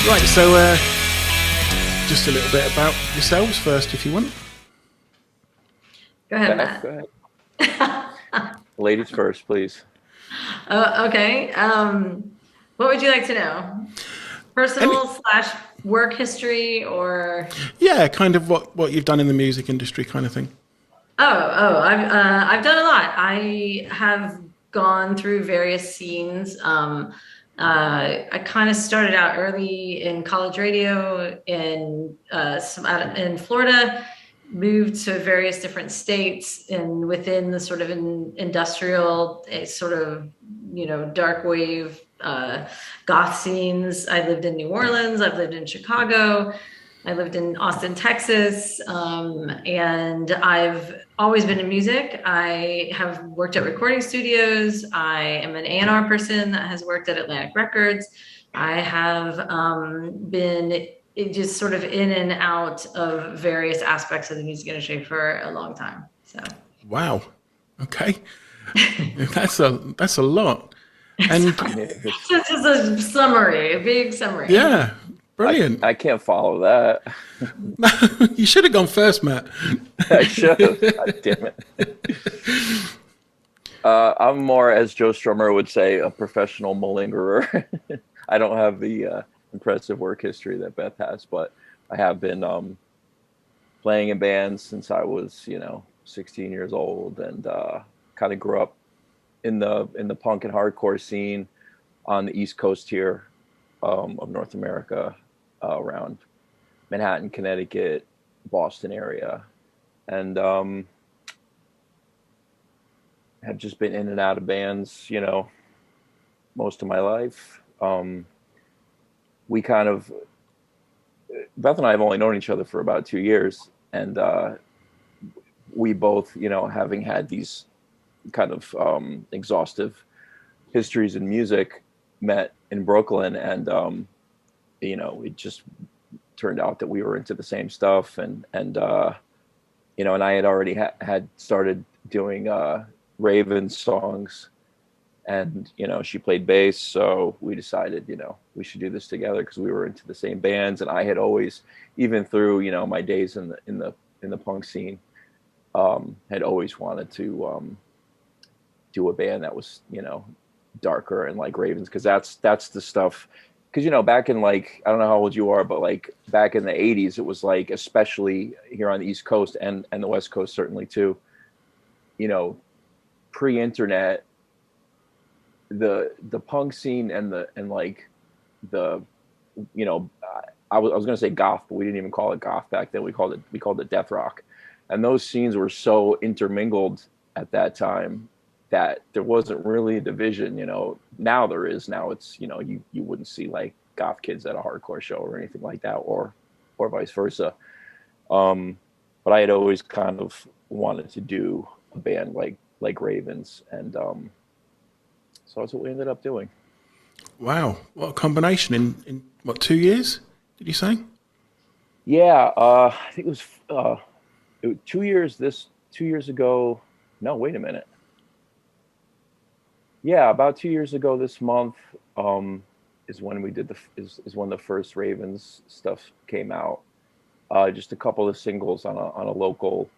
Right, so just a little bit about yourselves first, if you want. Go ahead, Beth, Matt. go ahead. Ladies first, please. Okay. What would you like to know? Personal slash work history, or? Yeah, kind of what you've done in the music industry, kind of thing. I've done a lot. I have gone through various scenes. I kind of started out early in college radio in Florida, moved to various different states, and within the sort of industrial, sort of, dark wave goth scenes. I lived in New Orleans. I've lived in Chicago. I lived in Austin, Texas, and I've always been in music. I have worked at recording studios. I am an A&R person that has worked at Atlantic Records. I have been just sort of in and out of various aspects of the music industry for a long time. So. Wow. Okay. That's a lot. And it's just a summary, a big summary. Yeah. Brilliant. I can't follow that. You should have gone first, Matt. I should have. God damn it. I'm more, as Joe Strummer would say, a professional malingerer. I don't have the impressive work history that Beth has, but I have been playing in bands since I was, 16 years old, and kind of grew up in the punk and hardcore scene on the East Coast here of North America, around Manhattan, Connecticut, Boston area, and have just been in and out of bands, most of my life. We kind of, Beth and I have only known each other for about 2 years, and we both, having had these kind of exhaustive histories in music, met in Brooklyn, and it just turned out that we were into the same stuff, and I had already had started doing Raven songs, and she played bass, so we decided we should do this together because we were into the same bands, and I had always, even through my days in the punk scene, had always wanted to do a band that was darker and like Ravens, because that's the stuff. Because back in, like, I don't know how old you are, but like back in the 80s, it was like, especially here on the East Coast and the West Coast certainly too, pre-internet, the punk scene and the I was gonna say goth, but we didn't even call it goth back then. We called it death rock, and those scenes were so intermingled at that time that there wasn't really a division. Now there is. Now it's, you wouldn't see like goth kids at a hardcore show or anything like that, or vice versa. But I had always kind of wanted to do a band like Ravens, and so that's what we ended up doing. Wow, what a combination in what, 2 years? Did you say? Yeah, I think it was 2 years. 2 years ago. No, wait a minute. Yeah, about 2 years ago this month is when we did is when the first Ravens stuff came out. Just a couple of singles on a local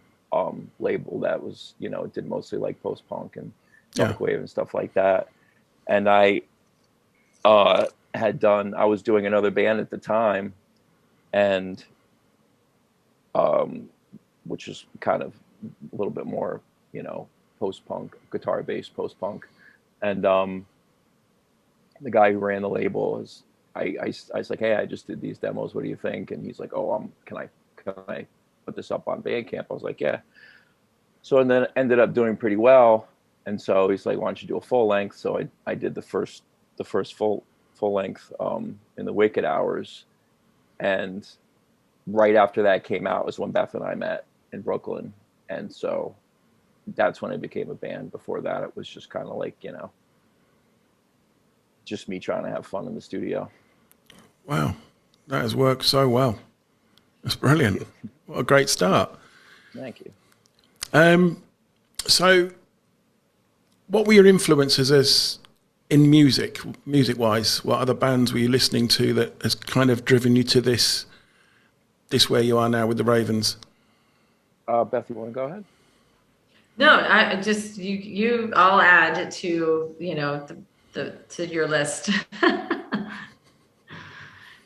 label that was, did mostly like post punk and dark wave and stuff like that. And I was doing another band at the time, and which is kind of a little bit more, post punk, guitar based post punk. And the guy who ran the label I was like, hey, I just did these demos. What do you think? And he's like, oh, can I put this up on Bandcamp? I was like, yeah. So, and then ended up doing pretty well. And so he's like, why don't you do a full length? So I did the first full length in the Wicked Hours. And right after that came out was when Beth and I met in Brooklyn. And so that's when it became a band. Before that, it was just kind of like, just me trying to have fun in the studio. Wow, that has worked so well. That's brilliant. What a great start. Thank you. So what were your influences as in music wise, what other bands were you listening to that has kind of driven you to this where you are now with the Ravens? Beth, you want to go ahead? No, I just you I'll add to, you know, to your list.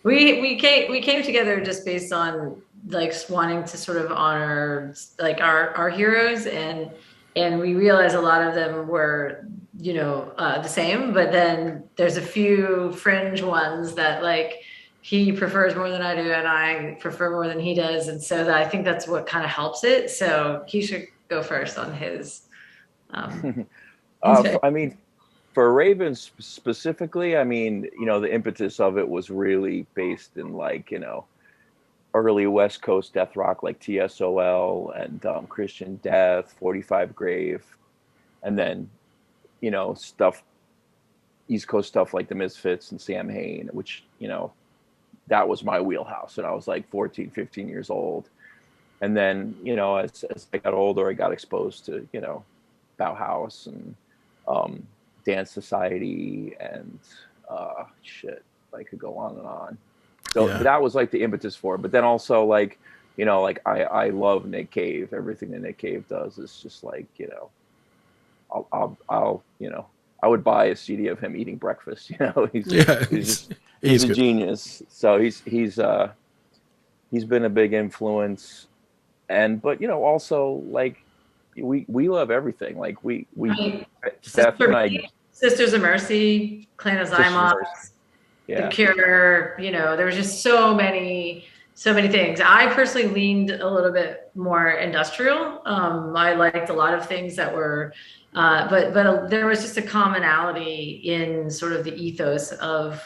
We came together just based on like wanting to sort of honor like our heroes, and we realized a lot of them were, you know, the same, but then there's a few fringe ones that like he prefers more than I do and I prefer more than he does, and so I think that's what kind of helps it. So he should go first on his I mean, for Ravens specifically, I mean, you know, the impetus of it was really based in like, you know, early West Coast death rock like TSOL and Christian Death, 45 Grave, and then, you know, stuff, East Coast stuff like the Misfits and Sam Hain, which, you know, that was my wheelhouse. And I was like 14, 15 years old. And then, you know, as I got older, I got exposed to, you know, Bauhaus and Dance Society and shit. I could go on and on. So Yeah. that was like the impetus for it. But then also like, you know, like I love Nick Cave. Everything that Nick Cave does is just like, you know, I'll you know, I would buy a CD of him eating breakfast. You know, he's a good. genius. So he's been a big influence. But you know, also like we love everything. Like we Beth and I, Sisters of Mercy, Clan of Zymox, yeah. The Cure, you know, there was just so many things. I personally leaned a little bit more industrial. I liked a lot of things that were, but there was just a commonality in sort of the ethos of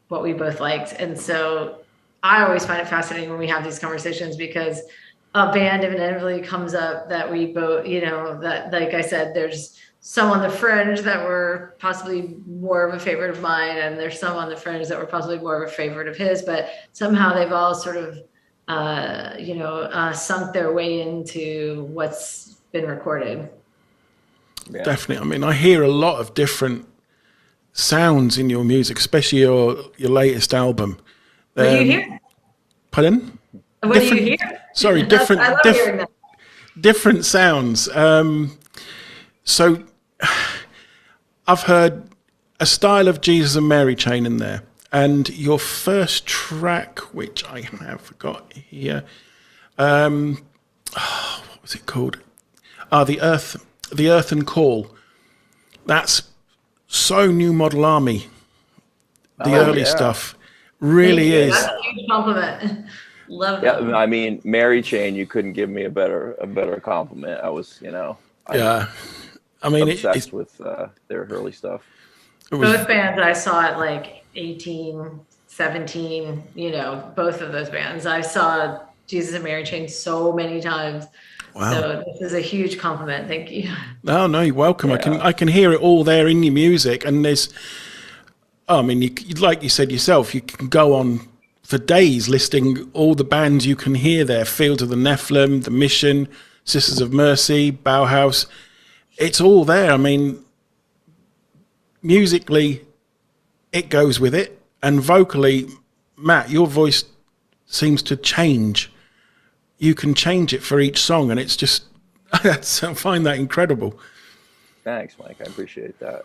what we both liked. And so I always find it fascinating when we have these conversations, because a band inevitably comes up that we both, you know, that, like I said, there's some on the fringe that were possibly more of a favorite of mine, and there's some on the fringe that were possibly more of a favorite of his, but somehow they've all sort of, sunk their way into what's been recorded. Yeah. Definitely. I mean, I hear a lot of different sounds in your music, especially your latest album. What do you hear? Pardon? What do you hear? Sorry, I love hearing that. different sounds. So I've heard a style of Jesus and Mary chain in there, and your first track, which I have got here, what was it called? The Earth and Call. That's so New Model Army. The early stuff really is. That's a huge compliment. Love that. Yeah, I mean, Mary Chain, you couldn't give me a better compliment. I was, you know, I mean, obsessed with their early stuff. Both bands I saw at like 18, 17, you know, both of those bands. I saw Jesus and Mary Chain so many times. Wow. So this is a huge compliment. Thank you. No, you're welcome. Yeah. I can hear it all there in your music, and there's, I mean, you, like you said yourself, you can go on for days listing all the bands you can hear there: Field of the Nephilim, The Mission, Sisters of Mercy, Bauhaus. It's all there. I mean, musically, it goes with it, and vocally, Matt, your voice seems to change. You can change it for each song, and it's just, I find that incredible. Thanks, Mike. I appreciate that.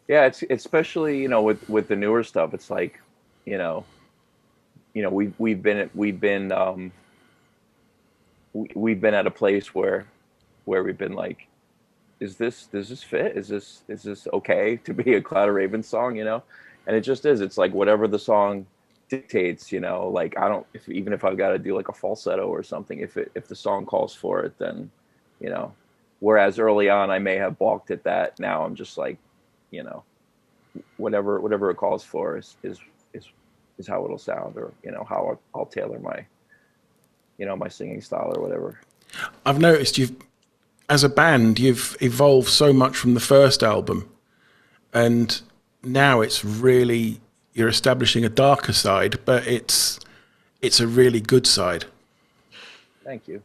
Yeah, it's especially, you know, with the newer stuff. It's like, you know, we've been at a place where we've been like, does this fit? Is this okay to be a Cloud of Ravens song? You know, and it just is. It's like whatever the song dictates. You know, like even if I've got to do like a falsetto or something, if the song calls for it, then, you know. Whereas early on, I may have balked at that. Now I'm just like, you know, whatever it calls for is how it'll sound, or, you know, how I'll tailor my, you know, my singing style or whatever. I've noticed as a band, you've evolved so much from the first album, and now it's really, you're establishing a darker side, but it's a really good side. Thank you.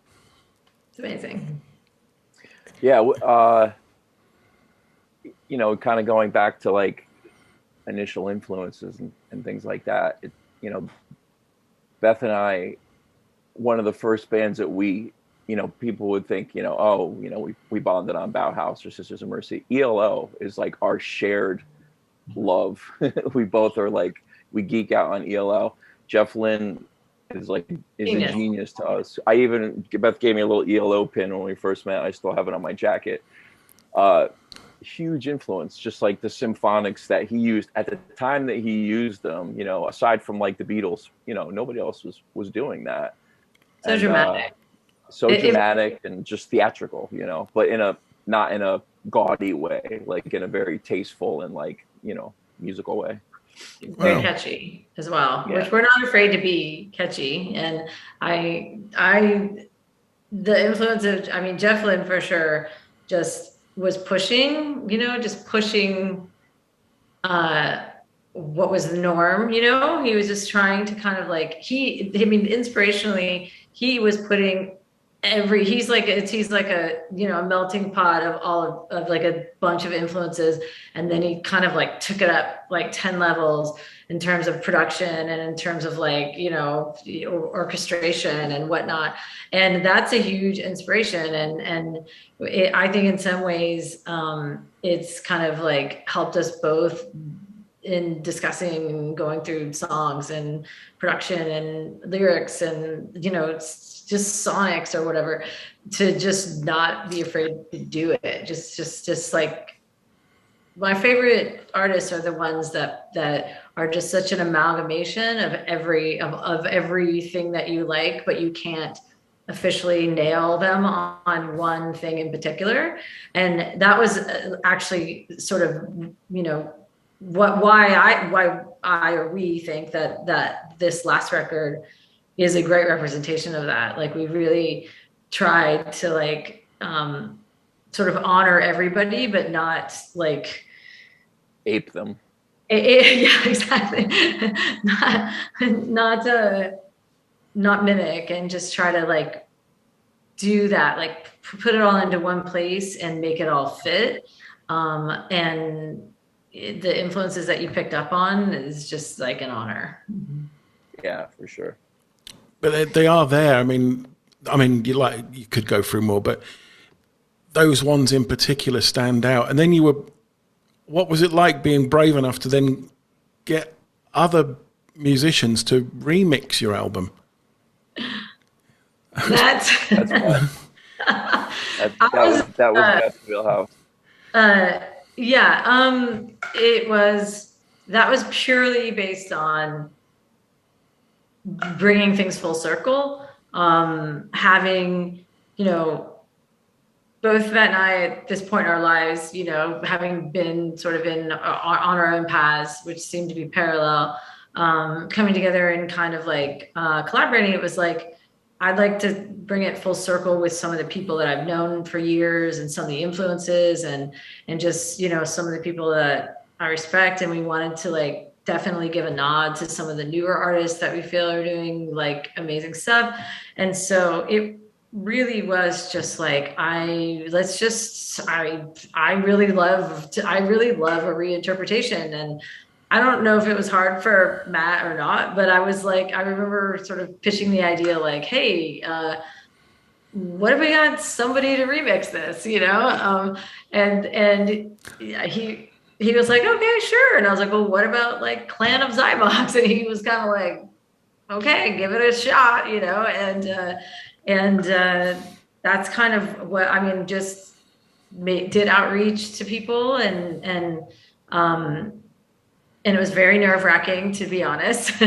It's amazing. Yeah, you know, kind of going back to like initial influences and things like that. You know, Beth and I, one of the first bands that we, you know, people would think, you know, oh, you know, we bonded on Bauhaus or Sisters of Mercy. ELO is like our shared love. We both are like, we geek out on ELO. Jeff Lynne is a genius to us. Beth gave me a little ELO pin when we first met. I still have it on my jacket. Huge influence, just like the symphonics that he used at the time that he used them, you know, aside from like the Beatles, you know, nobody else was doing that. So dramatic. Dramatic and just theatrical, you know, but not in a gaudy way, like in a very tasteful and like, you know, musical way. Very catchy as well, which we're not afraid to be catchy. And the influence of, I mean, Jeff Lynne for sure just was pushing, you know, just pushing what was the norm, you know. He was just trying to kind of like, inspirationally, he was putting he's like a, you know, a melting pot of all of like a bunch of influences, and then he kind of like took it up like 10 levels in terms of production and in terms of like, you know, orchestration and whatnot. And that's a huge inspiration, and I think in some ways it's kind of like helped us both in discussing, going through songs and production and lyrics and, you know, it's just sonics or whatever, to just not be afraid to do it. Just like, my favorite artists are the ones that are just such an amalgamation of everything that you like, but you can't officially nail them on one thing in particular. And that was actually sort of, you know, why we think that this last record is a great representation of that. Like, we really tried to like sort of honor everybody, but not like ape them. Yeah, exactly. not mimic, and just try to like do that, like put it all into one place and make it all fit. And the influences that you picked up on is just like an honor. Yeah, for sure. But they are there. I mean, you could go through more, but those ones in particular stand out. And then what was it like being brave enough to then get other musicians to remix your album? That was Beth's wheelhouse. That was purely based on bringing things full circle, having, you know, both Matt and I at this point in our lives, you know, having been sort of on our own paths, which seemed to be parallel, coming together and kind of like collaborating. It was like, I'd like to bring it full circle with some of the people that I've known for years and some of the influences and just, you know, some of the people that I respect. And we wanted to like definitely give a nod to some of the newer artists that we feel are doing like amazing stuff. And so it really was just like, I really love a reinterpretation. And I don't know if it was hard for Matt or not, but I was like, I remember sort of pitching the idea like, hey, what if we got somebody to remix this, you know? And he was like, okay, sure. And I was like, well, what about like Clan of Zymox? And he was kind of like, okay, give it a shot, you know? And that's kind of what, I mean, just did outreach to people and it was very nerve-wracking, to be honest, to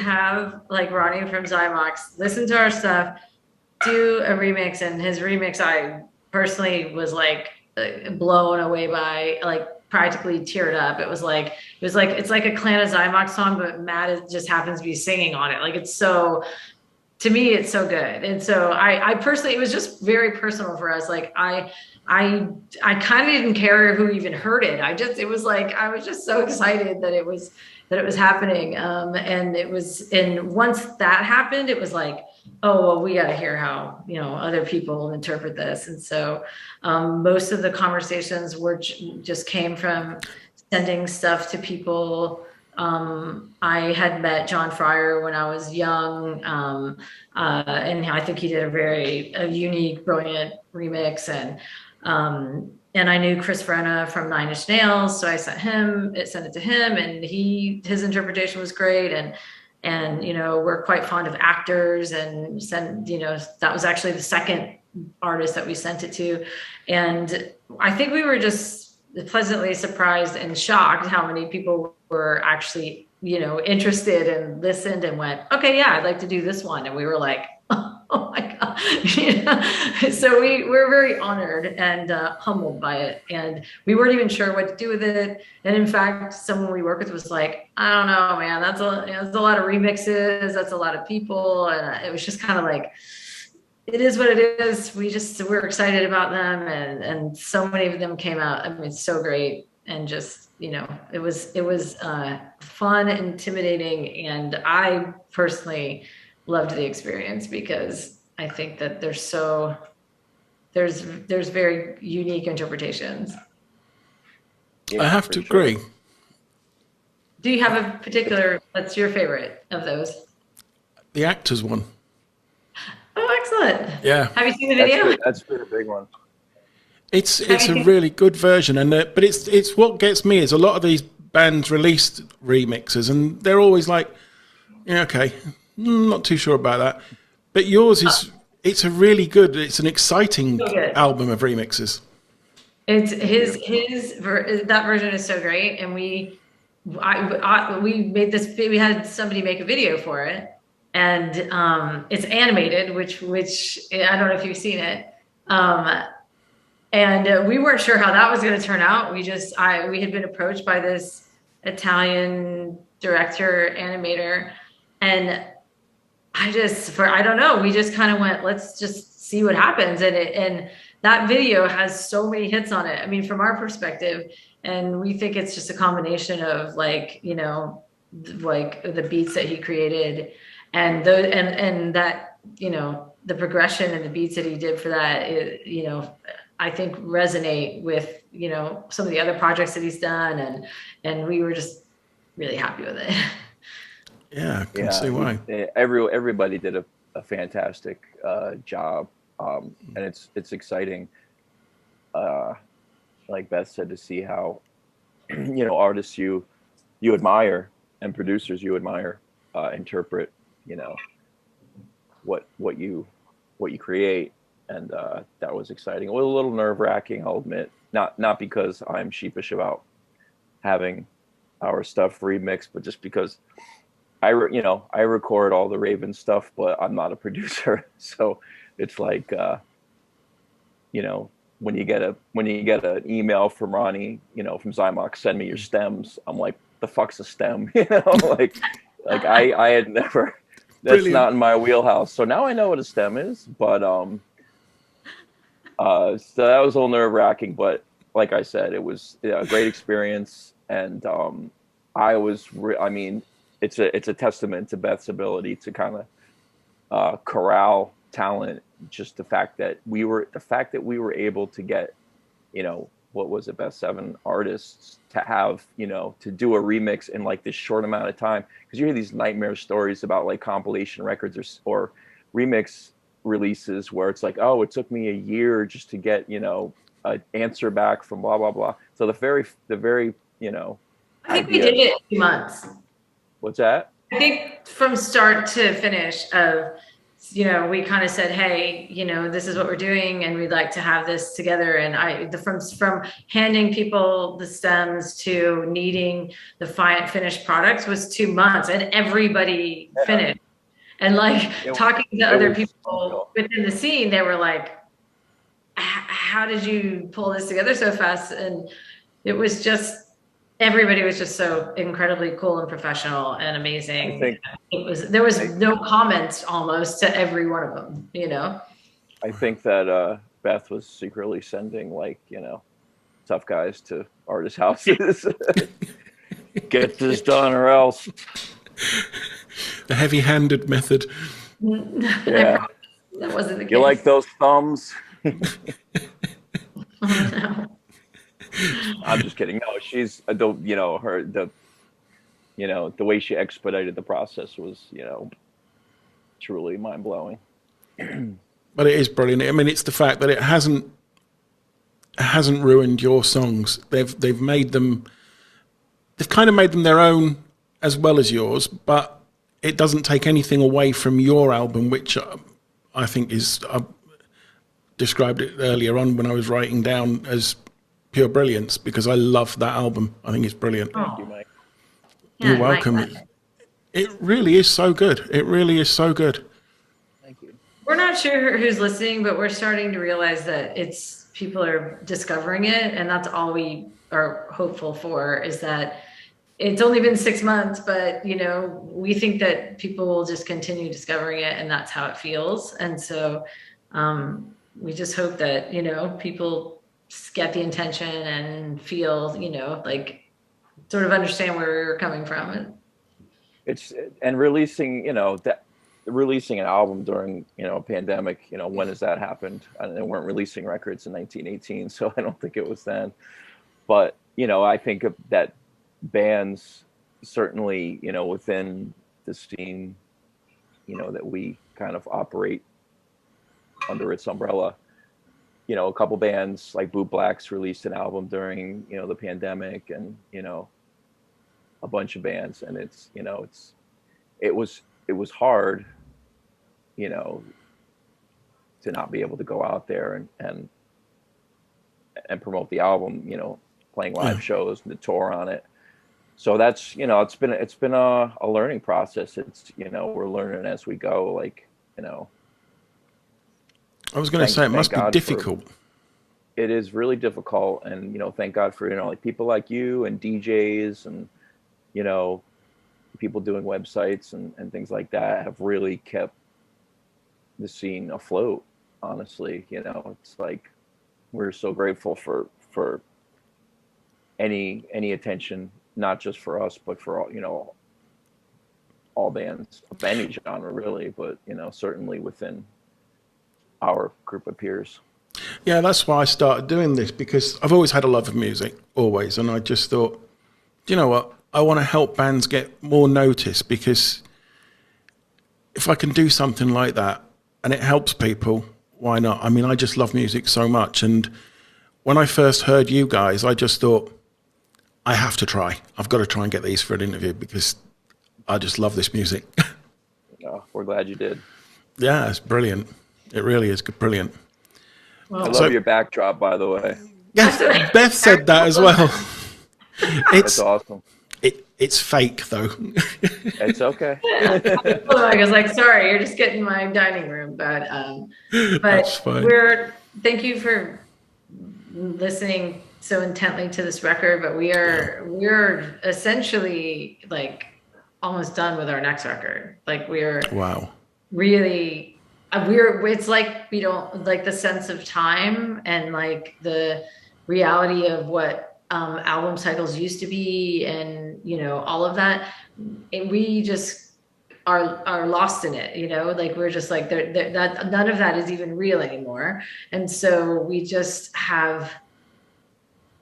have like Ronnie from Zymox listen to our stuff, do a remix, and his remix I personally was like blown away by, like practically teared up. It's like a Clan of Zymox song, but Matt just happens to be singing on it. Like, it's so to me, it's so good. And so I personally, it was just very personal for us. Like I kind of didn't care who even heard it. It was like, I was just so excited that it was happening. And once that happened, it was like, oh, well, we got to hear how, other people interpret this. And so most of the conversations just came from sending stuff to people. I had met John Fryer when I was young, and I think he did a unique, brilliant remix. And I knew Chris Verna from Nine Inch Nails, so I sent it to him, and his interpretation was great. And we're quite fond of actors, and that was actually the second artist that we sent it to, and I think we were just pleasantly surprised and shocked how many people were actually, interested and listened and went, okay, yeah, I'd like to do this one. And we were like, oh my God. So we're very honored and humbled by it. And we weren't even sure what to do with it. And in fact, someone we work with was like, I don't know, man, that's a lot of remixes. That's a lot of people. And it was just kind of like, it is what it is. We're excited about them, and so many of them came out. I mean, so great, and just it was fun, intimidating, and I personally loved the experience because I think that there's very unique interpretations. Yeah, I have to agree. Do you have a particular? What's your favorite of those? The actors one. Oh, excellent. Yeah. Have you seen the video? That's been a big one. It's a really good version, but it's what gets me is a lot of these bands released remixes, and they're always like, yeah, okay, not too sure about that. But yours is it's an exciting album of remixes. It's that version is so great, and we made this. We had somebody make a video for it. And it's animated, which I don't know if you've seen it. And we weren't sure how that was going to turn out. We had been approached by this Italian director, animator, and I don't know. We just kind of went, let's just see what happens. And that video has so many hits on it. I mean, from our perspective, and we think it's just a combination of like the beats that he created. And that, the progression and the beats that he did for that, I think resonate with, some of the other projects that he's done. And we were just really happy with it. Yeah, I can see why. Everybody did a fantastic job. And it's exciting, like Beth said, to see how, artists you admire and producers you admire interpret what you create, and that was exciting. It was a little nerve-wracking, I'll admit, not because I'm sheepish about having our stuff remixed, but just because I record all the Raven stuff, but I'm not a producer. So it's like when you get an email from Ronnie, from Zymox, send me your stems, I'm like, the fuck's a stem? Like I had never, that's Brilliant. Not in my wheelhouse. So now I know what a stem is, but so that was a little nerve wracking, but like I said, it was a great experience. And it's a testament to Beth's ability to kind of corral talent. Just the fact that we were able to get, what was it, Best 7 artists to have, to do a remix in like this short amount of time. Because you hear these nightmare stories about like compilation records or remix releases where it's like, oh, it took me a year just to get, an answer back from blah, blah, blah. So the very, I think we did it in 2 months. What's that? I think from start to finish we kind of said, hey, this is what we're doing, and we'd like to have this together. And from handing people the stems to needing the finished products was 2 months, and everybody finished. And like talking to other people within the scene, they were like, how did you pull this together so fast? And it was just everybody was just so incredibly cool and professional and amazing. I think There was no comments almost to every one of them, you know? I think that Beth was secretly sending, like, tough guys to artist houses. Get this done or else. The heavy-handed method. Yeah. That wasn't the case. You like those thumbs? Oh, no. I'm just kidding. No, she's the way she expedited the process was, truly mind blowing. But it is brilliant. I mean, it's the fact that it hasn't ruined your songs. They've made them. They've kind of made them their own as well as yours, but it doesn't take anything away from your album, which I think is. I described it earlier on when I was writing down as pure brilliance, because I love that album. I think it's brilliant. Thank you, Mike. You're welcome. It really is so good. It really is so good. Thank you. We're not sure who's listening, but we're starting to realize that people are discovering it, and that's all we are hopeful for, is that it's only been 6 months, but we think that people will just continue discovering it, and that's how it feels. And so we just hope that people get the intention and feel like sort of understand where we're coming from. And releasing releasing an album during a pandemic, when has that happened? And they weren't releasing records in 1918, so I don't think it was then. But I think that bands certainly within the scene that we kind of operate under its umbrella, a couple bands like Boot Blacks released an album during the pandemic, and a bunch of bands, and it was hard to not be able to go out there and promote the album, playing live shows and the tour on it. So that's it's been a learning process. It's we're learning as we go. Like I was going to say it must be difficult. It is really difficult, and thank God for like people like you and DJs and people doing websites and things like that have really kept the scene afloat. Honestly, it's like we're so grateful for any attention, not just for us, but for all bands of any genre, really. But certainly within our group of peers. Yeah, that's why I started doing this, because I've always had a love of music, always, and I just thought, do you know what? I want to help bands get more notice, because if I can do something like that and it helps people, why not? I mean, I just love music so much, and when I first heard you guys, I just thought, I have to try. I've got to try and get these for an interview, because I just love this music. Oh, we're glad you did. Yeah, it's brilliant. It really is brilliant. Well, I love your backdrop, by the way. Yes, Beth said that as well. That's awesome. It's fake, though. It's okay. I was like, sorry, you're just getting my dining room. But That's fine. Thank you for listening so intently to this record. But we're essentially like almost done with our next record. Like wow. Really, it's like we don't like the sense of time and like the reality of what album titles used to be, and all of that, and we just are lost in it. Like we're just like that none of that is even real anymore, and so we just have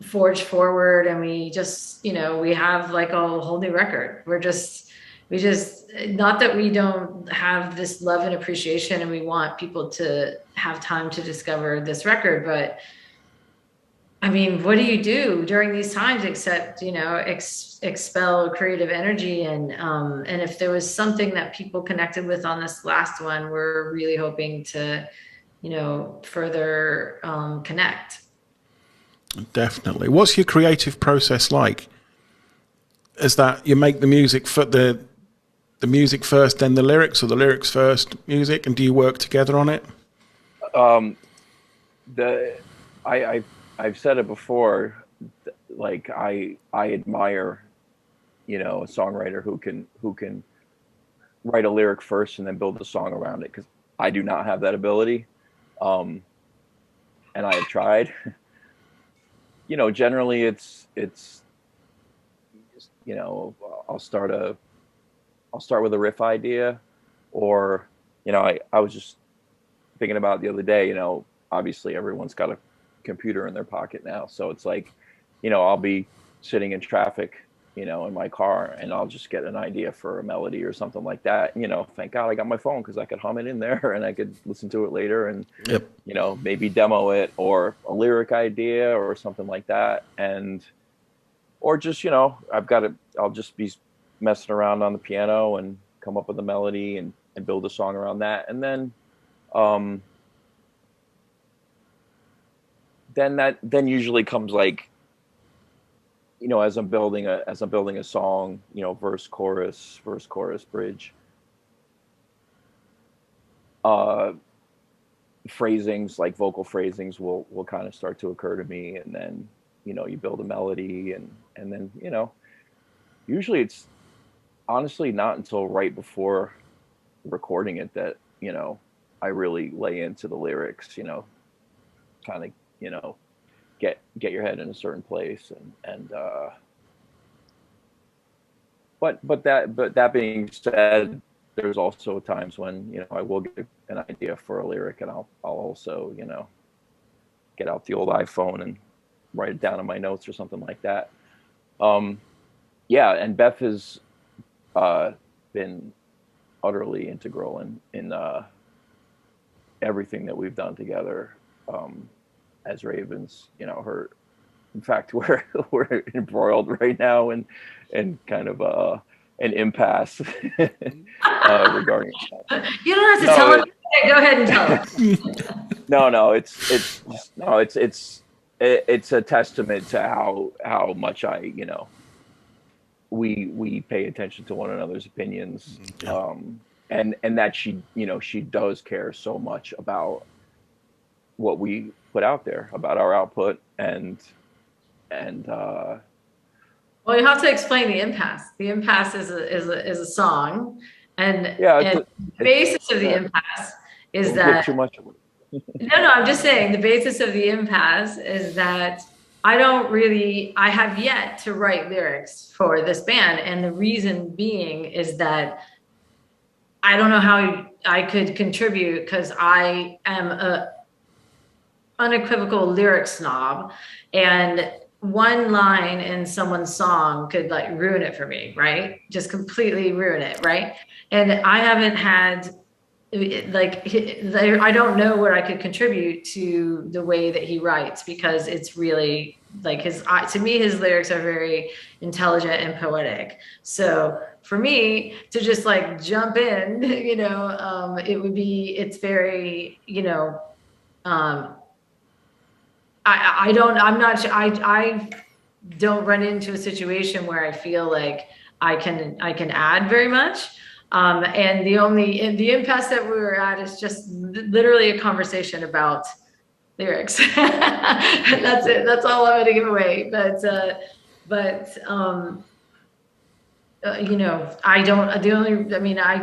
forged forward, and we just we have like a whole new record. We just not that we don't have this love and appreciation, and we want people to have time to discover this record, but I mean, what do you do during these times except, expel creative energy? And if there was something that people connected with on this last one, we're really hoping to, further connect. Definitely. What's your creative process like? Is that you make the music for the music first, then the lyrics, or the lyrics first, music, and do you work together on it? I've said it before, like I admire, you know, a songwriter who can write a lyric first and then build a song around it, because I do not have that ability, and I have tried. You know, generally it's you know, I'll start with a riff idea, or, you know, I was just thinking about it the other day, you know, obviously everyone's got a computer in their pocket now, so it's like, you know, I'll be sitting in traffic, you know, in my car, and I'll just get an idea for a melody or something like that. You know, thank God I got my phone, because I could hum it in there and I could listen to it later, and Yep. you know, maybe demo it, or a lyric idea or something like that. And or just, you know, I'll just be messing around on the piano and come up with a melody and build a song around that. And then usually comes, like, you know, as I'm building a song, you know, verse, chorus, bridge, phrasings, like vocal phrasings will kind of start to occur to me. And then, you know, you build a melody, and then, you know, usually it's honestly not until right before recording it that, you know, I really lay into the lyrics, you know, kind of, you know, get your head in a certain place, and but that being said, there's also times when, you know, I will get an idea for a lyric, and I'll also, you know, get out the old iPhone and write it down in my notes or something like that. Yeah, and Beth has been utterly integral in everything that we've done together as Ravens. You know, in fact, we're embroiled right now in kind of an impasse regarding. You don't have to tell us. Go ahead and tell us. No, it's a testament to how much you know, we pay attention to one another's opinions, and that she, you know, she does care so much about what we put out there, about our output, and well, you have to explain the impasse. The impasse is a song, and yeah, the basis of the impasse is don't that give too much of it. No, I'm just saying the basis of the impasse is that I have yet to write lyrics for this band. And the reason being is that I don't know how I could contribute, because I am a unequivocal lyric snob, and one line in someone's song could, like, ruin it for me, right? Just completely ruin it, right? And I haven't had, like, I don't know where I could contribute to the way that he writes, because it's really, like, to me, his lyrics are very intelligent and poetic. So for me to just, like, jump in, you know, it's very, you know, I don't run into a situation where I feel like I can add very much. And the impasse that we were at is just literally a conversation about lyrics. That's it. That's all I'm going to give away. But you know, I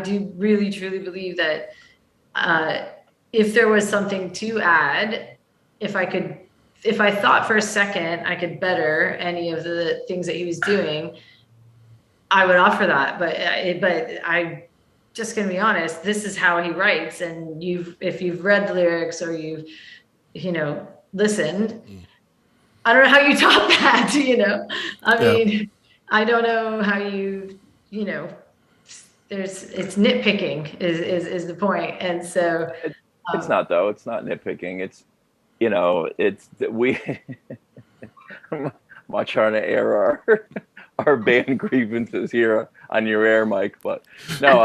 do really truly believe that if there was something to add, if I thought for a second I could better any of the things that he was doing, I would offer that. But I'm just going to be honest, this is how he writes. And if you've read the lyrics, or you've, you know, listened, I don't know how you top that, you know. I mean, I don't know how you know, it's nitpicking is the point. And so it's not, though. It's not nitpicking. It's, you know, I'm not trying to air our band grievances here on your air, Mike, but no,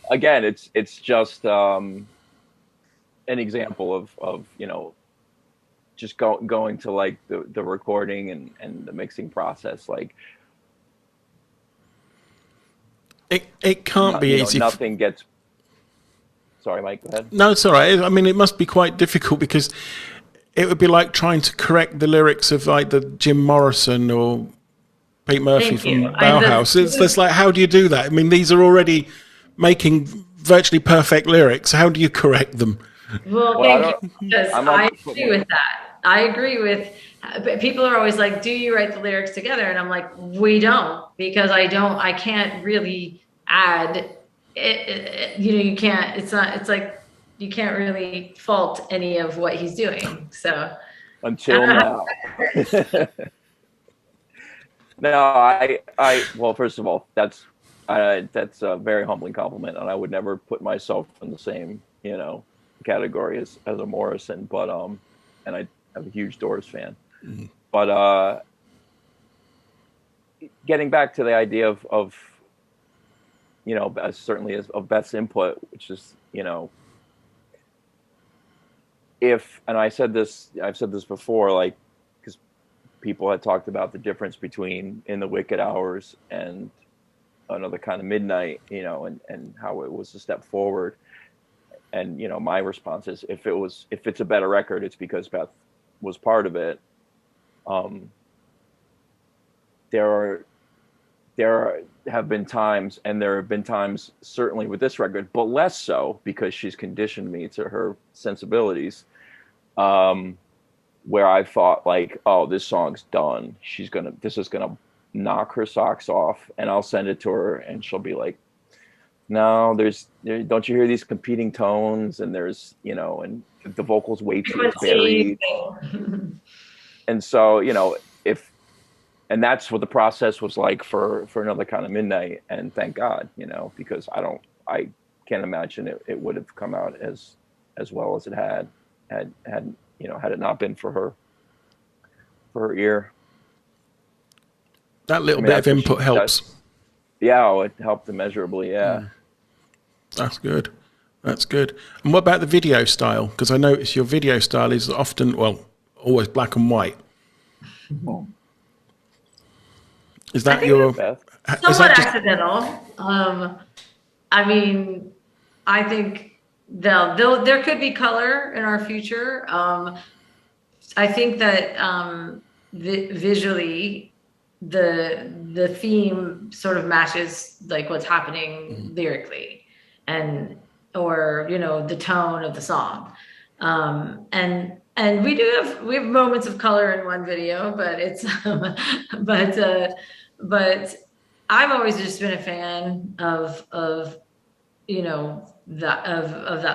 again, it's just an example of you know, just going to, like, the recording and the mixing process. Like, it can't be easy. Nothing gets. Sorry, Mike, go ahead. No, it's all right. I mean, it must be quite difficult, because it would be like trying to correct the lyrics of like the Jim Morrison or Pete Murphy Thank from you. Bauhaus. It's like, how do you do that? I mean, these are already making virtually perfect lyrics. How do you correct them? Well, thank you, because I agree with that. I agree with, people are always like, do you write the lyrics together? And I'm like, we don't, because I can't really add it, you can't, it's like, you can't really fault any of what he's doing. So until now. No, well, first of all, that's a very humbling compliment, and I would never put myself in the same, category as a Morrison, but and I'm a huge Doors fan. Mm-hmm. But getting back to the idea of certainly of Beth's input, which is, and I've said this before, like, because people had talked about the difference between In the Wicked Hours and Another Kind of Midnight, and how it was a step forward. And, my response is, if it's a better record, it's because Beth was part of it. There have been times, and there have been times certainly with this record, but less so because she's conditioned me to her sensibilities, where I thought like, oh, this song's done. This is gonna knock her socks off, and I'll send it to her, and she'll be like, no, don't you hear these competing tones? And there's, and the vocals way too buried. And so, and that's what the process was like for Another Kind of Midnight. And thank God, because I can't imagine it would have come out as well as it had it not been for her ear. That little bit of input helps. Yeah, it helped immeasurably. Yeah. That's good. That's good. And what about the video style? Because I notice your video style is often, always black and white. Is that your... Somewhat accidental. I mean, I think there could be color in our future. I think that visually, the theme sort of matches like what's happening lyrically, or the tone of the song, and we have moments of color in one video, but it's but I've always just been a fan of that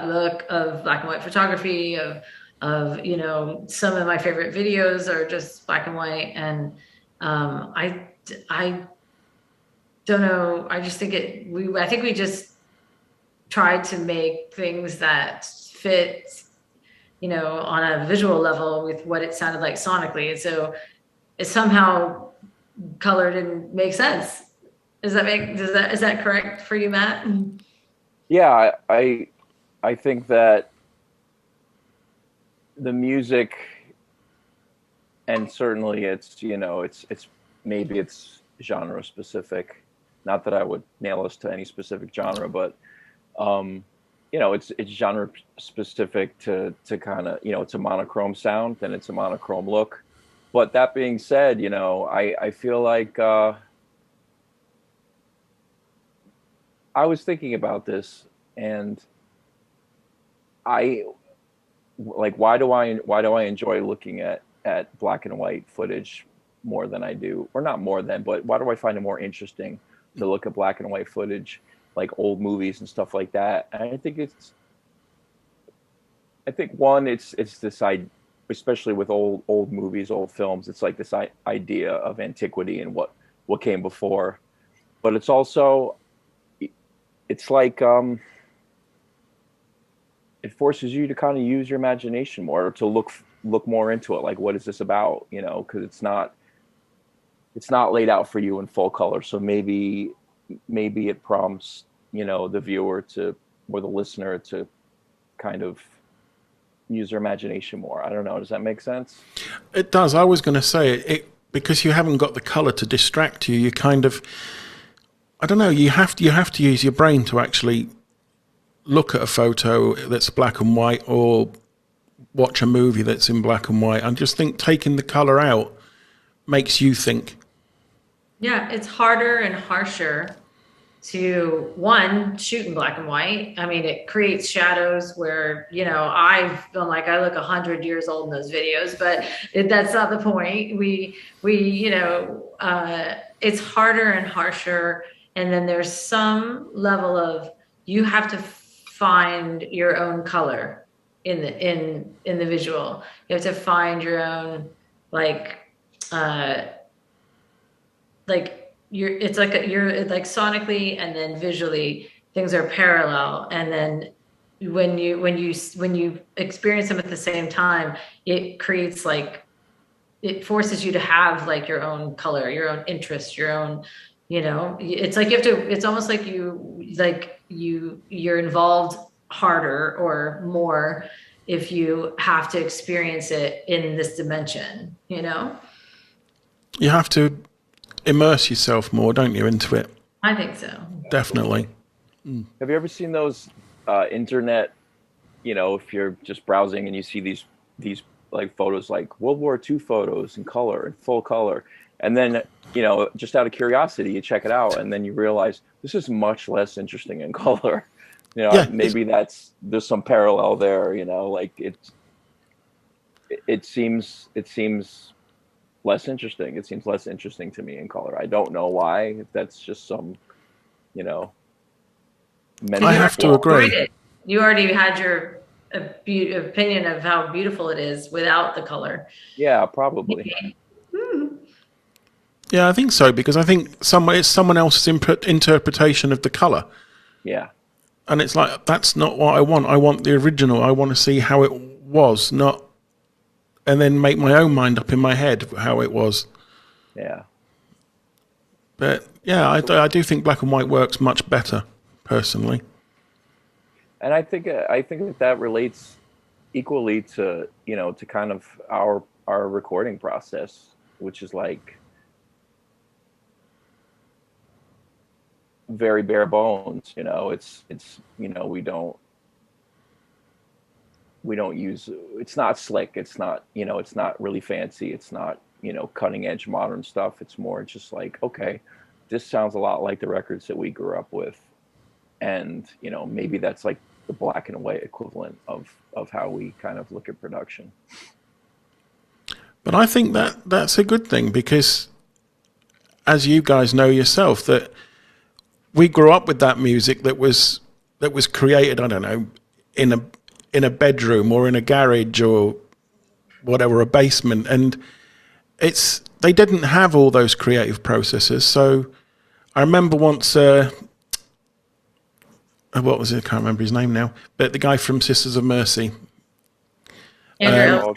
look of black and white photography, of some of my favorite videos are just black and white, and I don't know, I just think I think we just tried to make things that fit on a visual level with what it sounded like sonically, and so it somehow color didn't make sense. Is that correct for you, Matt? Yeah, I think that the music, and certainly it's maybe it's genre specific. Not that I would nail us to any specific genre, but it's genre specific to kind of, it's a monochrome sound and it's a monochrome look. But that being said, I feel like I was thinking about this, and why do I enjoy looking at black and white footage more than I do, or not more than, but why do I find it more interesting to look at black and white footage, like old movies and stuff like that? And I think it's this idea, especially with old movies, old films, it's like this idea of antiquity and what came before. But it's also, it's like it forces you to kind of use your imagination more, or to look more into it. Like, what is this about? Because it's not laid out for you in full color. So maybe it prompts the viewer or the listener to kind of use their imagination more. I don't know. Does that make sense? It does. I was going to say it because you haven't got the color to distract you. You kind of, I don't know. You have to use your brain to actually look at a photo that's black and white, or watch a movie that's in black and white. I just think taking the color out makes you think. Yeah, it's harder and harsher to one shoot in black and white. I mean, it creates shadows where, you know, I feel like I look 100 years old in those videos, but that's not the point. You know, it's harder and harsher. And then there's some level of, you have to find your own color in the visual. You have to find your own, like it's like you're like sonically and then visually things are parallel, and then when you experience them at the same time, it creates like, it forces you to have like your own color, your own interest, your own, you know, it's like you have to, it's almost like you're involved harder or more if you have to experience it in this dimension, you know? You have to immerse yourself more, don't you, into it? I think so. Definitely. Have you ever seen those internet, you know, if you're just browsing and you see these like photos, like World War II photos in color, in full color, and then, you know, just out of curiosity, you check it out, and then you realize this is much less interesting in color. You know, yeah, maybe there's some parallel there, you know, like it seems less interesting. It seems less interesting to me in color. I don't know why. If that's just some, you know, I have to agree. You already had your opinion of how beautiful it is without the color. Yeah, probably. Yeah, I think so, because I think it's someone else's interpretation of the color. Yeah. And it's like, that's not what I want. I want the original. I want to see how it was, not, and then make my own mind up in my head how it was. Yeah. But yeah, I do think black and white works much better, personally. And I think that relates equally to, you know, to kind of our recording process, which is like very bare bones. You know, it's you know, we don't use, it's not slick, it's not, you know, it's not really fancy, it's not, you know, cutting edge modern stuff. It's more just like, okay, this sounds a lot like the records that we grew up with, and, you know, maybe that's like the black and white equivalent of how we kind of look at production. But I think that's a good thing, because as you guys know yourself, that we grew up with that music that was created, I don't know, in a bedroom or in a garage or whatever, a basement, and they didn't have all those creative processes. So I remember once, what was it? I can't remember his name now, but the guy from Sisters of Mercy, Andrew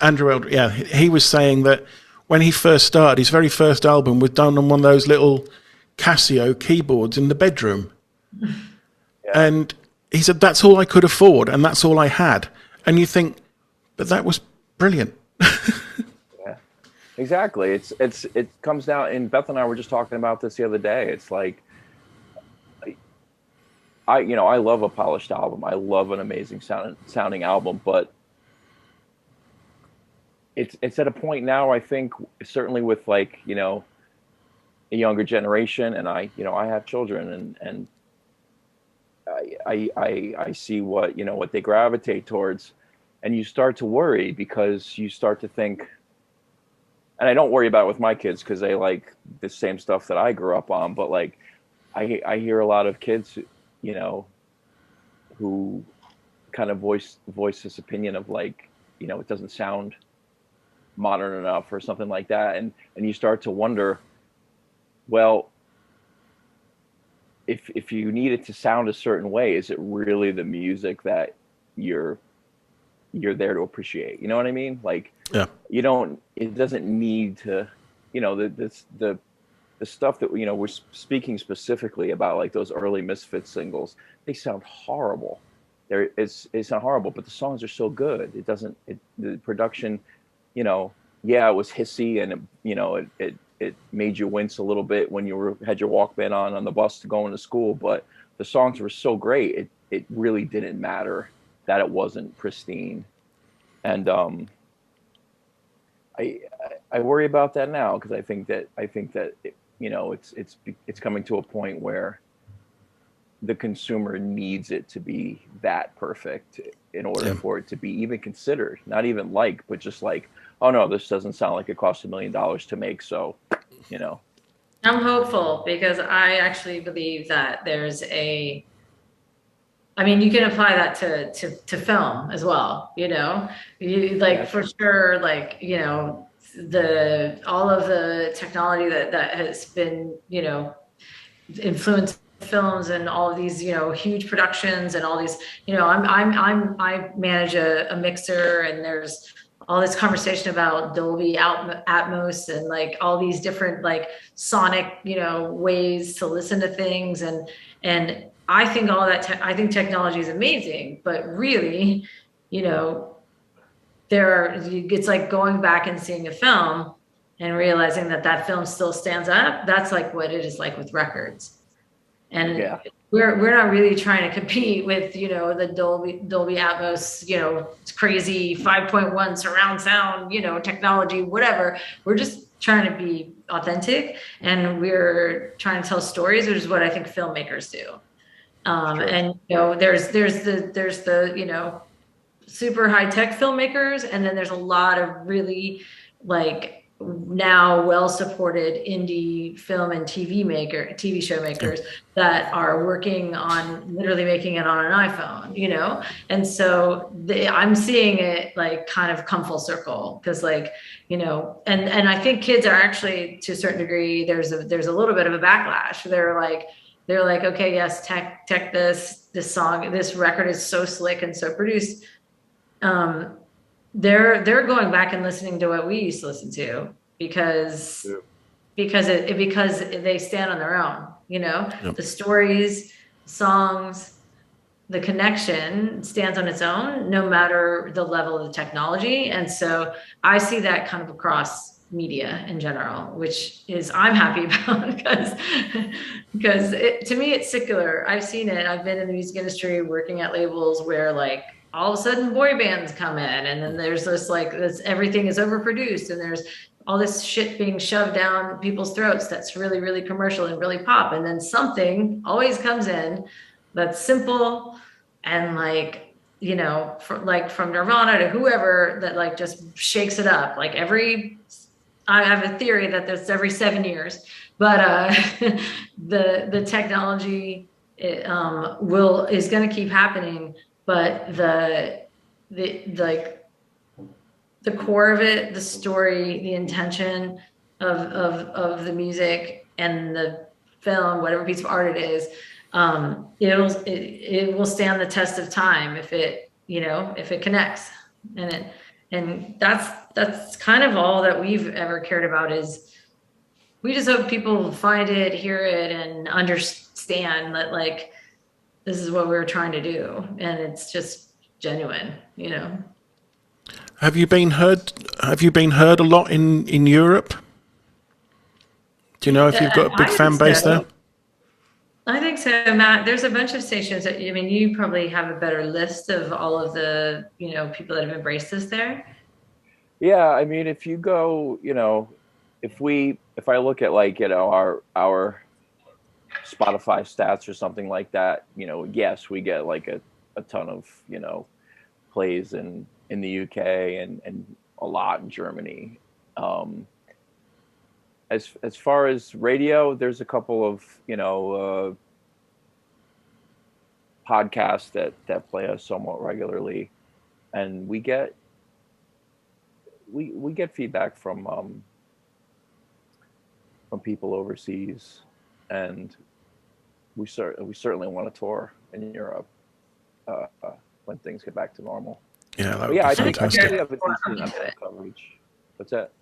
Eldridge, yeah, he was saying that when he first started, his very first album was done on one of those little Casio keyboards in the bedroom. Yeah. And he said, that's all I could afford, and that's all I had. And you think, but that was brilliant. Yeah, exactly. It comes down, and Beth and I were just talking about this the other day. It's like, I love a polished album. I love an amazing sounding album, but it's at a point now, I think, certainly with, like, you know, a younger generation, and I have children, and I see what, you know, what they gravitate towards, and you start to worry, because you start to think, and I don't worry about it with my kids because they like the same stuff that I grew up on, but like I hear a lot of kids, you know, who kind of voice this opinion of, like, you know, it doesn't sound modern enough or something like that, and you start to wonder, well, if you need it to sound a certain way, is it really the music that you're there to appreciate? You know what I mean? Like, yeah, it doesn't need to, you know, the stuff that, you know, we're speaking specifically about, like those early Misfits singles, they sound horrible. They sound horrible, but the songs are so good. The production, you know, yeah, it was hissy, and you know, it made you wince a little bit when you had your Walkman on the bus to going to school, but the songs were so great, it really didn't matter that it wasn't pristine. And I worry about that now, because I think that it's coming to a point where the consumer needs it to be that perfect in order for it to be even considered, not even like, but just like, oh no, this doesn't sound like it cost $1 million to make. So, I'm hopeful, because I actually believe that you can apply that to film as well, for sure, all of the technology that has been, influenced films and all of these, huge productions and all these, I manage a mixer, and there's all this conversation about Dolby Atmos and like all these different like sonic, ways to listen to things. And I think all that, I think technology is amazing, but really, it's like going back and seeing a film and realizing that film still stands up. That's like what it is like with records. And we're not really trying to compete with, the Dolby Atmos, crazy 5.1 surround sound, technology, whatever. We're just trying to be authentic, and we're trying to tell stories, which is what I think filmmakers do. And there's the super high tech filmmakers, and then there's a lot of really like now well-supported indie film and TV show makers that are working on literally making it on an iPhone, and so I'm seeing it like kind of come full circle, because and I think kids are actually, to a certain degree, there's a little bit of a backlash. They're like, okay, yes, tech this song, this record is so slick and so produced. They're going back and listening to what we used to listen to, because they stand on their own, the stories, songs, the connection stands on its own, no matter the level of the technology. And so I see that kind of across media in general, which is I'm happy about, because to me it's secular. I've seen it. I've been in the music industry working at labels where like all of a sudden boy bands come in, and then there's this everything is overproduced, and there's all this shit being shoved down people's throats that's really, really commercial and really pop. And then something always comes in that's simple and from Nirvana to whoever, that like just shakes it up. Like I have a theory that there's every 7 years, but the technology is going to keep happening. But the core of it, the story, the intention of the music and the film, whatever piece of art it is, it will stand the test of time if it connects. And that's kind of all that we've ever cared about, is we just hope people find it, hear it, and understand that like this is what we're trying to do, and it's just genuine, Have you been heard a lot in Europe? Do you know if you've got a big fan base there? I think so, Matt. There's a bunch of stations that, you probably have a better list of all of the, people that have embraced us there. Yeah, if you go, if I look at like, our Spotify stats or something like that, yes, we get like a ton of, plays in the UK and a lot in Germany. As far as radio, there's a couple of, podcasts that play us somewhat regularly, and we get feedback from people overseas, and we certainly want to tour in Europe when things get back to normal. Yeah, that would be fantastic. I think we have a decent amount of coverage. What's that?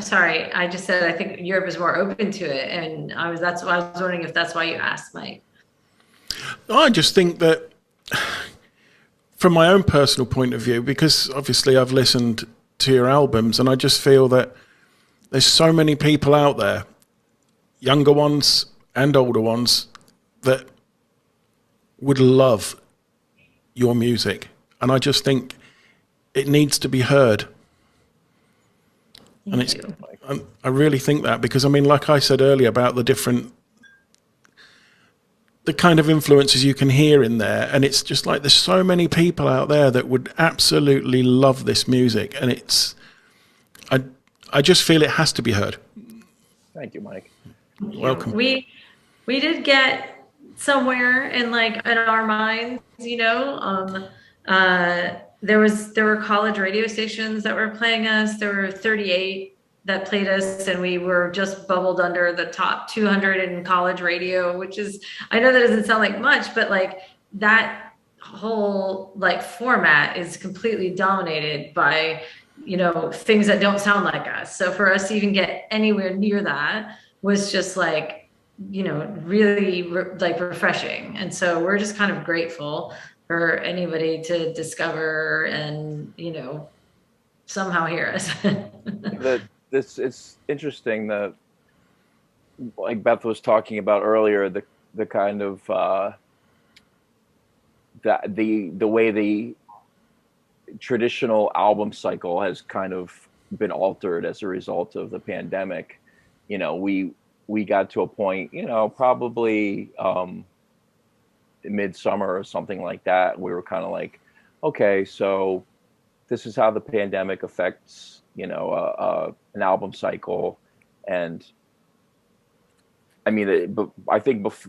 Sorry, I just said I think Europe is more open to it, and that's why I was wondering if that's why you asked, Mike. I just think that, from my own personal point of view, because obviously I've listened to your albums, and I just feel that there's so many people out there, younger ones and older ones, that would love your music. And I just think it needs to be heard. And Thank you. I really think that, because I mean, like I said earlier about the kind of influences you can hear in there, and it's just like there's so many people out there that would absolutely love this music, and I just feel it has to be heard. Thank you, Mike. Welcome. We did get somewhere in our minds, there were college radio stations that were playing us. There were 38 that played us, and we were just bubbled under the top 200 in college radio, which is, I know that doesn't sound like much, but that whole format is completely dominated by things that don't sound like us. So for us to even get anywhere near that was just really refreshing. And so we're just kind of grateful for anybody to discover and somehow hear us. It's interesting that, like Beth was talking about earlier, the kind of the way the traditional album cycle has kind of been altered as a result of the pandemic. We got to a point, probably midsummer or something like that. We were kind of like, okay, so this is how the pandemic affects, an album cycle. And I mean, but I think Beth,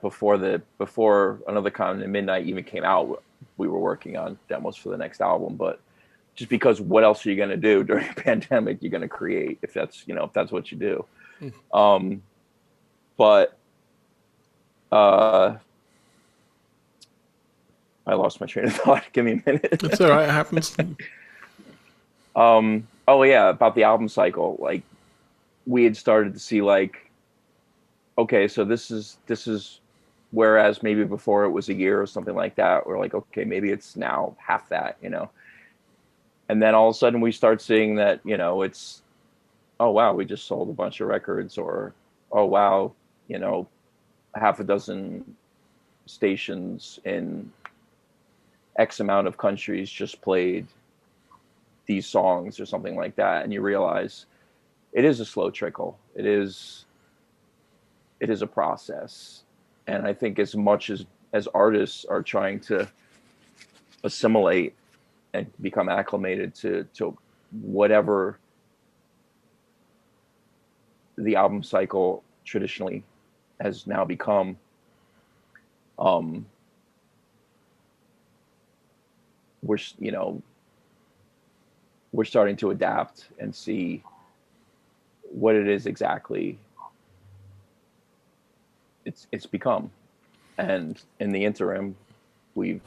before Another Continent Midnight even came out, we were working on demos for the next album. But just because what else are you going to do during a pandemic? You're going to create, if that's what you do. But I lost my train of thought. Give me a minute. That's all right. It happens. Oh yeah, about the album cycle. We had started to see okay, so this is whereas maybe before it was a year or something like that, we're like, okay, maybe it's now half that, And then all of a sudden we start seeing that, it's, oh wow, we just sold a bunch of records, or oh wow, half a dozen stations in X amount of countries just played these songs or something like that. And you realize it is a slow trickle. It is a process. And I think as much as artists are trying to assimilate and become acclimated to whatever the album cycle traditionally has now become, we're starting to adapt and see what it is exactly it's become. And in the interim, we've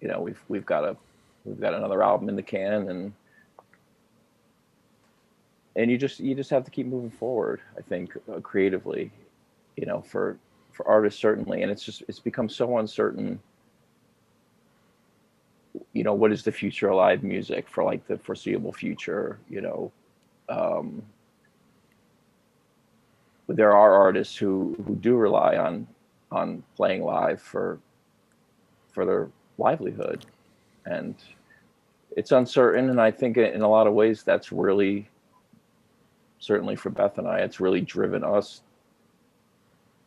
got another album in the can, and you just have to keep moving forward, I think, creatively, for artists certainly. And it's become so uncertain, what is the future of live music for the foreseeable future. There are artists who do rely on playing live for their livelihood, and it's uncertain. And I think in a lot of ways that's really, certainly for Beth and I, it's really driven us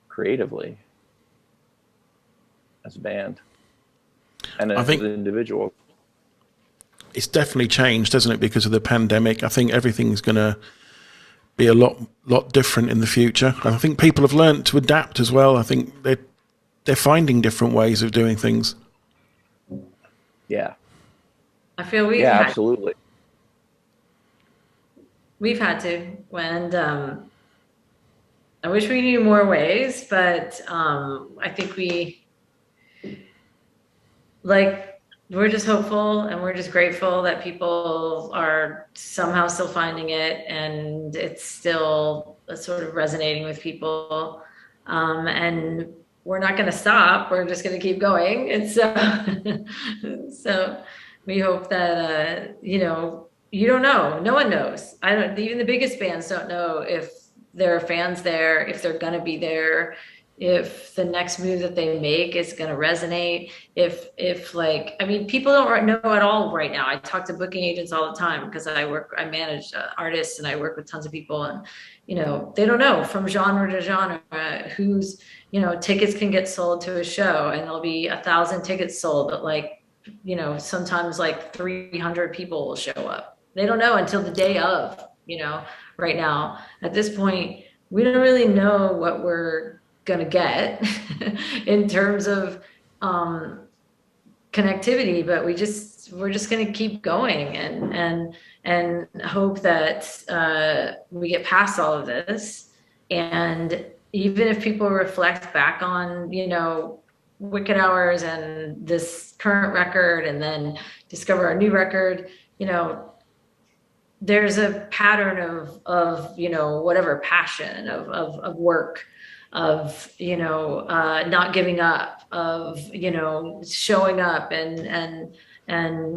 creatively as a band and as an individual. It's definitely changed, hasn't it, because of the pandemic. I think everything's going to be a lot different in the future. And I think people have learned to adapt as well. I think they're finding different ways of doing things. Yeah. I feel absolutely. We've had to, and I wish we knew more ways, but I think we're just hopeful, and we're just grateful that people are somehow still finding it, and it's still sort of resonating with people. And we're not going to stop. We're just going to keep going. And so we hope that, you don't know. No one knows. Even the biggest bands don't know if there are fans there, if they're going to be there. if the next move that they make is going to resonate. If like, I mean, people don't know at all right now. I talk to booking agents all the time because I manage artists and I work with tons of people, and they don't know from genre to genre who's, tickets can get sold to a show and there'll be 1,000 tickets sold, but like, sometimes like 300 people will show up. They don't know until the day of, right now. At this point, we don't really know what we're gonna get in terms of connectivity, but we're just gonna keep going and hope that we get past all of this. And even if people reflect back on, Wicked Hours and this current record and then discover our new record, there's a pattern of whatever passion of work, of not giving up, of showing up and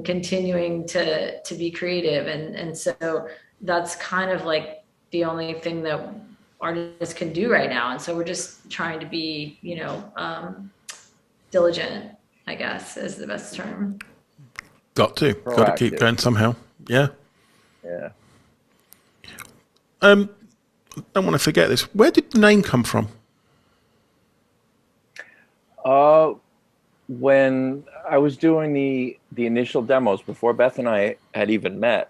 continuing to be creative, and so that's kind of like the only thing that artists can do right now. And so we're just trying to be diligent, I guess is the best term. Got to keep going somehow. Yeah. I don't want to forget this. Where did the name come from? When I was doing the initial demos before Beth and I had even met,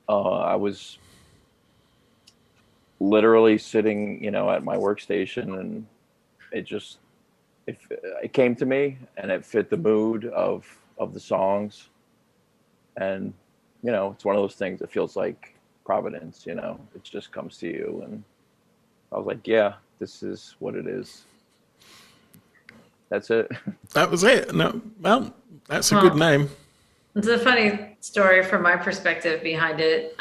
I was literally sitting, at my workstation, and it came to me, and it fit the mood of the songs, and it's one of those things that feels like providence. It just comes to you, and I was like, yeah, this is what it is. That's it. That was it. No, well, that's a good name. It's a funny story from my perspective behind it.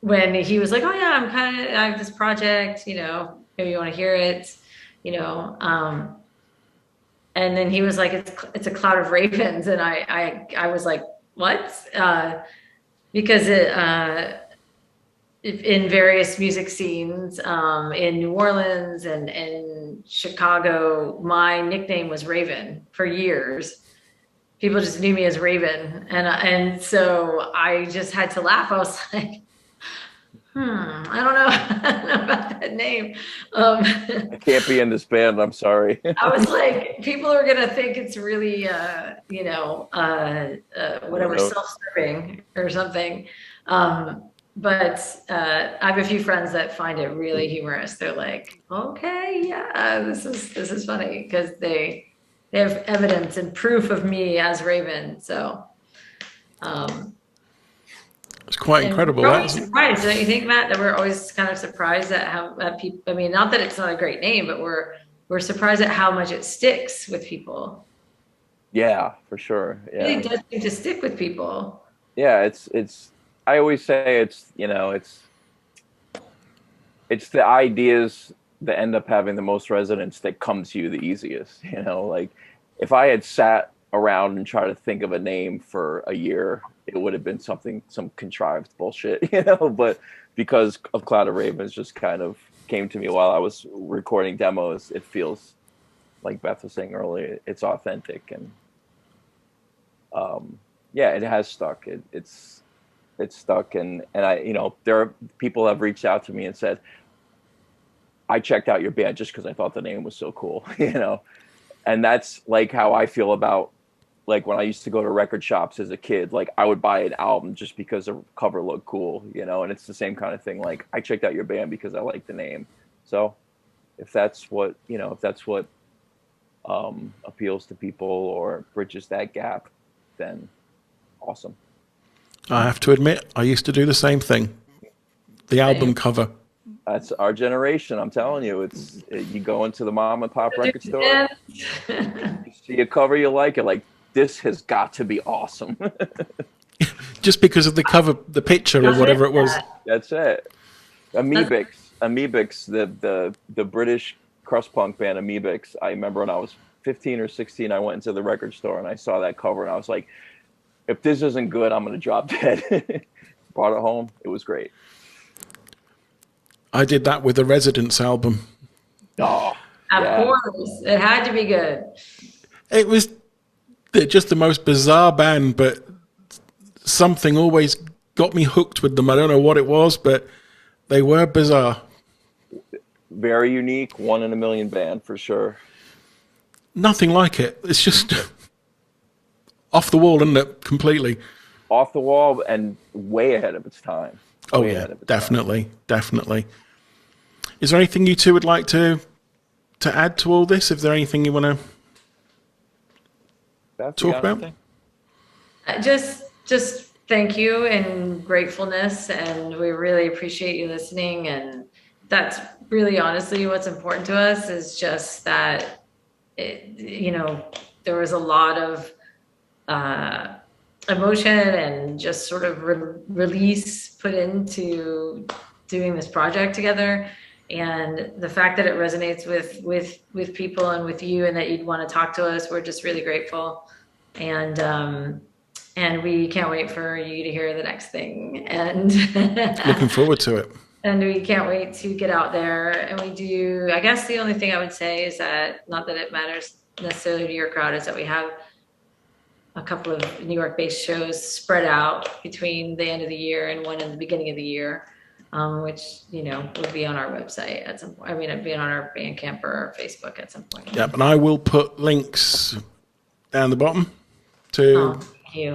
When he was like, oh yeah, I have this project, maybe you want to hear it, and then he was like, it's a cloud of ravens. And I was like, what? Because in various music scenes in New Orleans and in Chicago, my nickname was Raven for years. People just knew me as Raven, and so I just had to laugh. I was like, I don't know about that name. I can't be in this band. I'm sorry. I was like, people are gonna think it's really, whatever, self-serving or something. But I have a few friends that find it really humorous. They're like, okay, yeah, this is funny, because they have evidence and proof of me as Raven. So it's quite incredible. We're always surprised, don't you think, Matt, that we're always kind of surprised at how people, I mean, not that it's not a great name, but we're surprised at how much it sticks with people. Yeah, for sure. Yeah. It really does seem to stick with people. Yeah, it's I always say it's the ideas that end up having the most resonance that come to you the easiest. Like if I had sat around and tried to think of a name for a year, it would have been some contrived bullshit, but because of Cloud of Ravens just kind of came to me while I was recording demos, it feels like Beth was saying earlier, it's authentic, and it has stuck. It's stuck, and I, there are people have reached out to me and said, I checked out your band just because I thought the name was so cool, and that's like how I feel about, like, when I used to go to record shops as a kid, like I would buy an album just because the cover looked cool, and it's the same kind of thing. Like I checked out your band because I like the name. So if that's what, appeals to people or bridges that gap, then awesome. I have to admit, I used to do the same thing. The album cover. That's our generation. I'm telling you, you go into the mom and pop record store, you see a cover you like, you're like, this has got to be awesome. Just because of the cover, the picture, or whatever it was. That's it. Amebix, the British crust punk band Amebix. I remember when I was 15 or 16, I went into the record store and I saw that cover and I was like, if this isn't good, I'm going to drop dead. Brought it home. It was great. I did that with the Residents album. Oh, Of yeah. course, it had to be good. It was just the most bizarre band, but something always got me hooked with them. I don't know what it was, but they were bizarre. Very unique, one in a million band for sure. Nothing like it. It's just off the wall, isn't it? Completely. Off the wall and way ahead of its time. Oh Way yeah, ahead of its definitely, definitely. Is there anything you two would like to add to all this? Is there anything you want to Beth, talk about? Just thank you and gratefulness, and we really appreciate you listening. And that's really honestly what's important to us, is just that there was a lot of emotion and just sort of release put into doing this project together, and the fact that it resonates with people and with you, and that you'd want to talk to us, we're just really grateful. And we can't wait for you to hear the next thing, and Looking forward to it. and we can't wait to get out there. And we do, I guess the only thing I would say is that, not that it matters necessarily to your crowd, is that we have a couple of New York-based shows spread out between the end of the year and one in the beginning of the year, which, would be on our website at some point. I mean, it'd be on our Bandcamp or our Facebook at some point. Yep, and I will put links down the bottom to Thank you.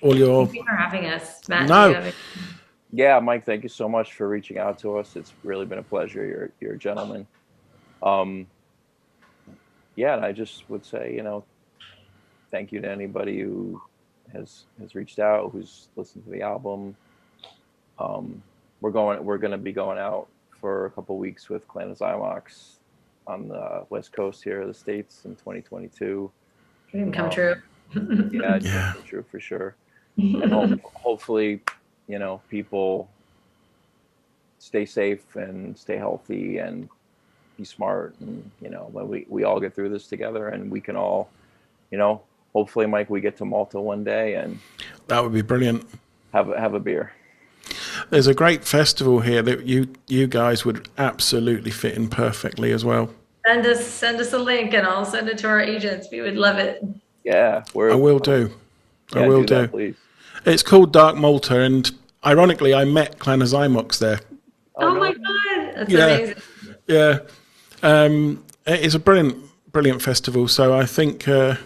all your... Thank you for having us, Matt. No. Yeah, Mike, thank you so much for reaching out to us. It's really been a pleasure. You're a gentleman. Yeah, and I just would say, thank you to anybody who has reached out, who's listened to the album. We're going to be going out for a couple weeks with Clan of Zymox on the West Coast here of the States in 2022. Dream come true. Yeah, dream come true for sure. And hopefully, people stay safe and stay healthy and be smart, and when we all get through this together, and we can all, hopefully, Mike, we get to Malta one day and that would be brilliant. Have a beer. There's a great festival here that you guys would absolutely fit in perfectly as well. Send us a link, and I'll send it to our agents. We would love it. Yeah, I will do. Yeah, I will do. do. That, please. It's called Dark Malta, and ironically, I met Clan of Zymox there. Oh my God, that's amazing. Yeah, it's a brilliant festival. So I think you'd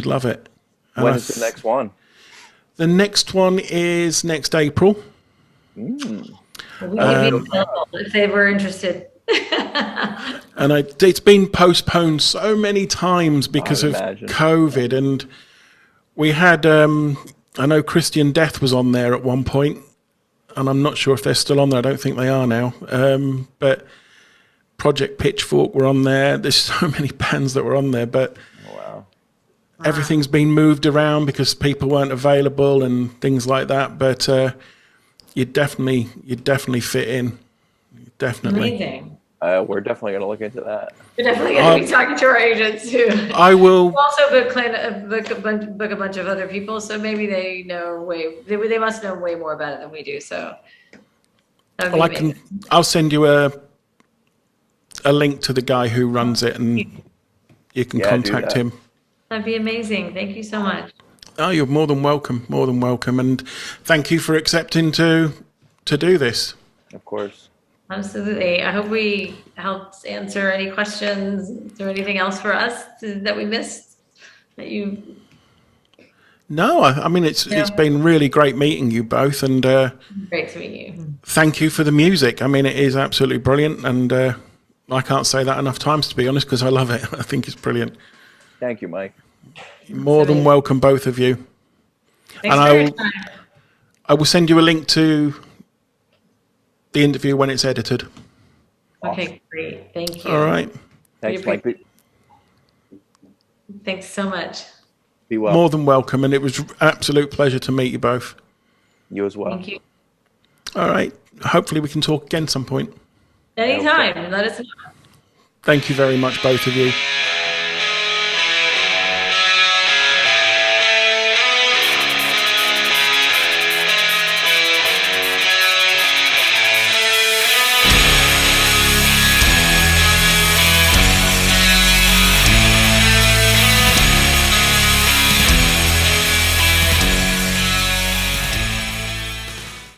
love it. And When is the next one? The next one is next April. We can be available if they were interested. And it's been postponed so many times because of imagine. COVID. And we had, I know Christian Death was on there at one point, and I'm not sure if they're still on there. I don't think they are now. But Project Pitchfork were on there. There's so many bands that were on there, but everything's been moved around because people weren't available and things like that. But you'd definitely fit in. Definitely. Amazing. We're definitely going to look into that. We're definitely going to be talking to our agents too. I will. We'll also book a bunch of other people, so maybe they know they must know way more about it than we do. So I'll send you a link to the guy who runs it, and you can contact him. That'd be amazing. Thank you so much. Oh, you're more than welcome. More than welcome, and thank you for accepting to do this. Of course. Absolutely. I hope we helped answer any questions. Is there anything else for us that we missed that you? No, I mean, it's been really great meeting you both, and Great to meet you. thank you for the music. I mean, it is absolutely brilliant, and I can't say that enough times, to be honest, because I love it. I think it's brilliant. Thank you, Mike. You're more than welcome, both of you. Thanks And for your time. I will send you a link to the interview when it's edited. Okay, great. Thank you. All right. Thanks, Mike. Thanks so much. Be well. More than welcome, and it was an absolute pleasure to meet you both. You as well. Thank you. All right. Hopefully we can talk again some point. Anytime. Let us know. Thank you very much, both of you.